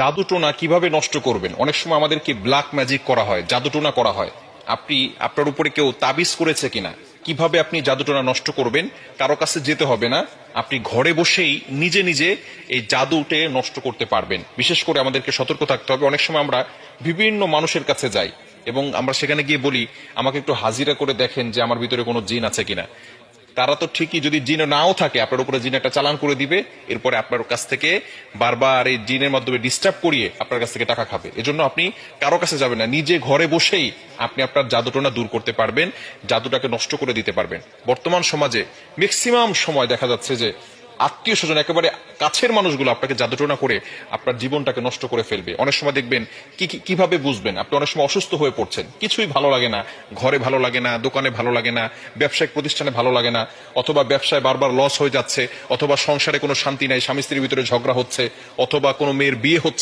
জাদুটোনা কিভাবে নষ্ট করবেন? অনেক সময় আমাদেরকে ব্ল্যাক ম্যাজিক করা হয়, জাদুটোনা করা হয়। আপনি আপনার উপরে কেউ তাবিজ করেছে কিনা, কিভাবে আপনি জাদুটোনা নষ্ট করবেন? কারো কাছে যেতে হবে না, আপনি ঘরে বসেই নিজে নিজে এই জাদুটে নষ্ট করতে পারবেন। বিশেষ করে আমাদেরকে সতর্ক থাকতে হবে। অনেক সময় আমরা বিভিন্ন মানুষের কাছে যাই এবং আমরা সেখানে গিয়ে বলি, আমাকে একটু হাজিরা করে দেখেন যে আমার ভিতরে কোনো জিন আছে কিনা। তারা তো ঠিকই, যদি জিন নাও থাকে, আপনার উপরে জিন একটা চালান করে দিবে, এরপরে আপনার কাছ থেকে বারবার এই জিনের মাধ্যমে ডিস্টার্ব করিয়ে আপনার কাছ থেকে টাকা খাবে। এজন্য আপনি কারো কাছে যাবেন না, নিজে ঘরে বসেই আপনি আপনার জাদুটোনা দূর করতে পারবেন, জাদুটাকে নষ্ট করে দিতে পারবেন। বর্তমান সমাজে ম্যাক্সিমাম সময় দেখা যাচ্ছে যে আত্মীয় স্বজন, একেবারে কাছের মানুষগুলো আপনাকে জাদুটোনা করে আপনার জীবনটাকে নষ্ট করে ফেলবে। অনেক সময় দেখবেন কিভাবে বুঝবেন? আপনি অনেক সময় অসুস্থ হয়ে পড়ছেন, কিছুই ভালো লাগে না, ঘরে ভালো লাগে না, দোকানে ভালো লাগে না, ব্যবসায়িক প্রতিষ্ঠানে ভালো লাগে না, অথবা ব্যবসায় বারবার লস হয়ে যাচ্ছে, অথবা সংসারে কোনো শান্তি নাই, স্বামী স্ত্রীর ভিতরে ঝগড়া হচ্ছে, অথবা কোনো মেয়ের বিয়ে হচ্ছে